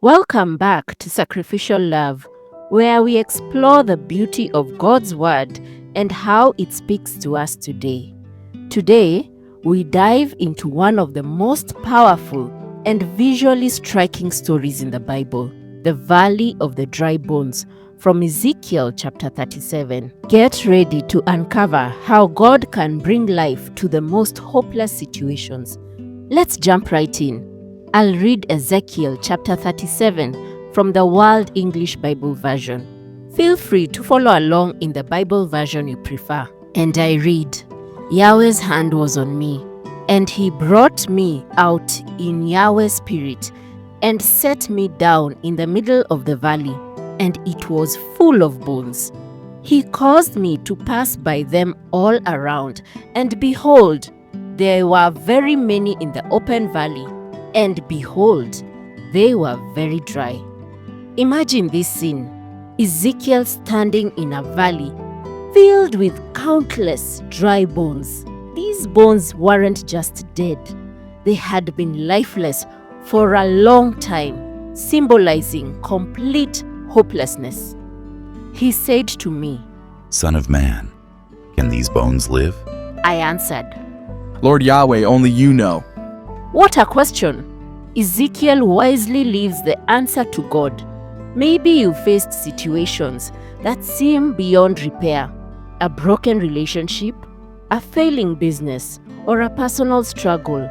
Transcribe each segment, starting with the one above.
Welcome back to Sacrificial Love, where we explore the beauty of God's Word and how it speaks to us today. Today, we dive into one of the most powerful and visually striking stories in the Bible, the Valley of the Dry Bones, from Ezekiel chapter 37. Get ready to uncover how God can bring life to the most hopeless situations. Let's jump right in. I'll read Ezekiel chapter 37 from the World English Bible Version. Feel free to follow along in the Bible version you prefer. And I read, Yahweh's hand was on me, and he brought me out in Yahweh's spirit, and set me down in the middle of the valley, and it was full of bones. He caused me to pass by them all around, and behold, there were very many in the open valley, and behold, they were very dry. Imagine this scene: Ezekiel standing in a valley filled with countless dry bones. These bones weren't just dead, they had been lifeless for a long time, symbolizing complete hopelessness. He said to me, Son of man, can these bones live? I answered, Lord Yahweh, only you know. What a question! Ezekiel wisely leaves the answer to God. Maybe you faced situations that seem beyond repair: a broken relationship, a failing business, or a personal struggle.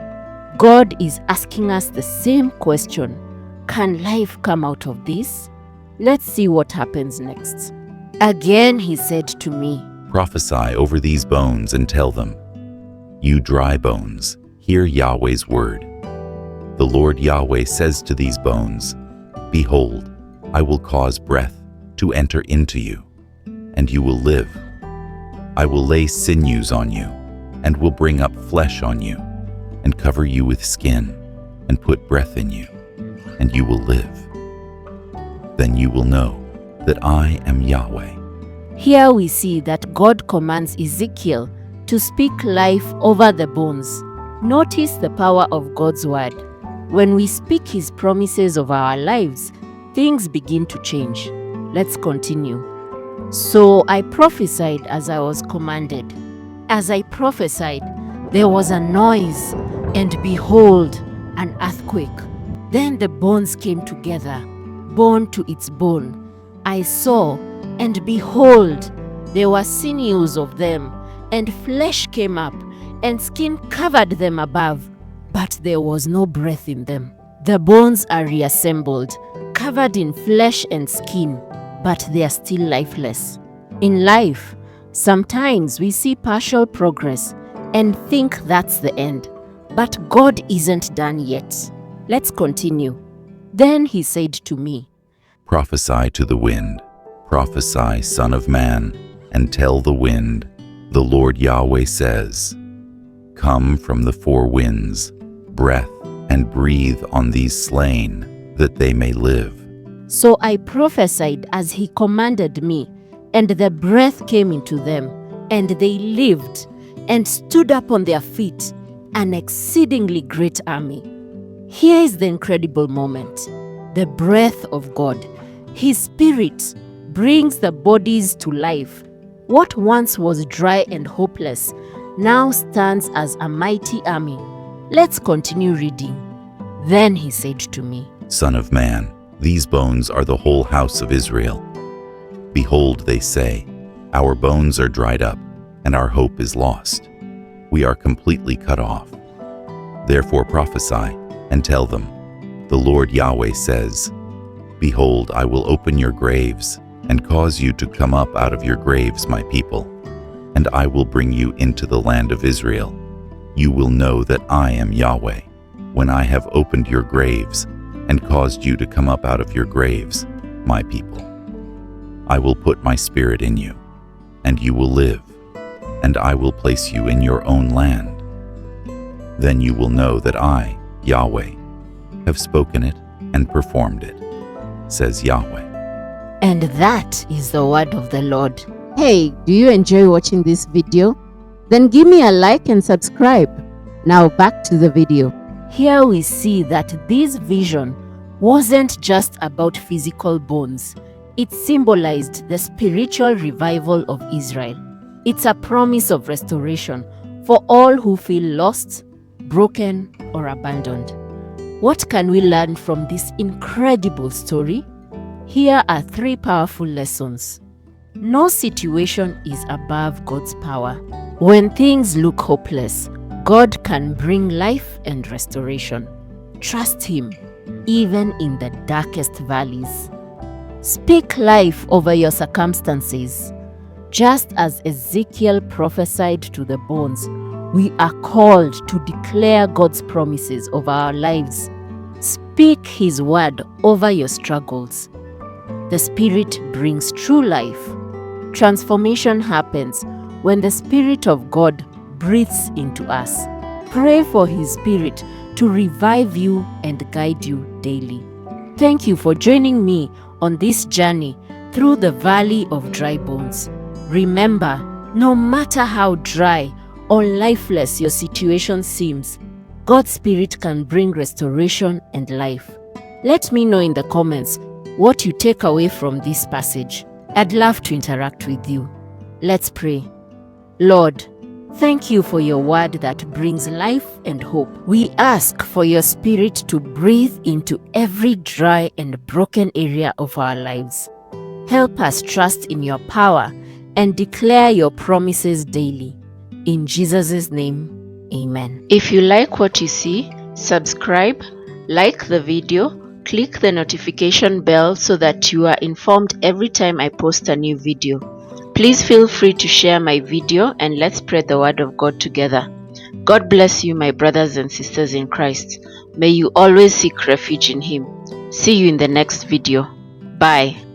God is asking us the same question: can life come out of this? Let's see what happens next. Again he said to me, Prophesy over these bones and tell them, You dry bones, hear Yahweh's word. The Lord Yahweh says to these bones, Behold, I will cause breath to enter into you, and you will live. I will lay sinews on you, and will bring up flesh on you, and cover you with skin, and put breath in you, and you will live. Then you will know that I am Yahweh. Here we see that God commands Ezekiel to speak life over the bones. Notice the power of God's word. When we speak His promises of our lives, things begin to change. Let's continue. So I prophesied as I was commanded. As I prophesied, there was a noise, and behold, an earthquake. Then the bones came together, bone to its bone. I saw, and behold, there were sinews of them, and flesh came up, and skin covered them above, but there was no breath in them. The bones are reassembled, covered in flesh and skin, but they are still lifeless. In life, sometimes we see partial progress and think that's the end, but God isn't done yet. Let's continue. Then he said to me, Prophesy to the wind, prophesy, Son of man, and tell the wind, The Lord Yahweh says, Come from the four winds, breath, and breathe on these slain, that they may live. So I prophesied as he commanded me, and the breath came into them, and they lived, and stood up on their feet, an exceedingly great army. Here is the incredible moment. The breath of God, His Spirit, brings the bodies to life. What once was dry and hopeless now stands as a mighty army. Let's continue reading. Then he said to me, Son of man, these bones are the whole house of Israel. Behold, they say, Our bones are dried up, and our hope is lost. We are completely cut off. Therefore prophesy, and tell them, The Lord Yahweh says, Behold, I will open your graves, and cause you to come up out of your graves, my people, and I will bring you into the land of Israel. You will know that I am Yahweh, when I have opened your graves, and caused you to come up out of your graves, my people. I will put my spirit in you, and you will live, and I will place you in your own land. Then you will know that I, Yahweh, have spoken it and performed it, says Yahweh. And that is the word of the Lord. Hey, do you enjoy watching this video? Then give me a like and subscribe. Now back to the video. Here we see that this vision wasn't just about physical bones. It symbolized the spiritual revival of Israel. It's a promise of restoration for all who feel lost, broken, or abandoned. What can we learn from this incredible story? Here are 3 powerful lessons. No situation is above God's power. When things look hopeless, God can bring life and restoration. Trust Him, even in the darkest valleys. Speak life over your circumstances. Just as Ezekiel prophesied to the bones, we are called to declare God's promises over our lives. Speak His word over your struggles. The Spirit brings true life. Transformation happens when the Spirit of God breathes into us. Pray for His Spirit to revive you and guide you daily. Thank you for joining me on this journey through the valley of dry bones. Remember, no matter how dry or lifeless your situation seems, God's Spirit can bring restoration and life. Let me know in the comments what you take away from this passage. I'd love to interact with you. Let's pray. Lord, thank you for your word that brings life and hope. We ask for your Spirit to breathe into every dry and broken area of our lives. Help us trust in your power and declare your promises daily. In Jesus' name, amen. If you like what you see, subscribe, like the video, click the notification bell so that you are informed every time I post a new video. Please feel free to share my video and let's spread the word of God together. God bless you, my brothers and sisters in Christ. May you always seek refuge in Him. See you in the next video. Bye.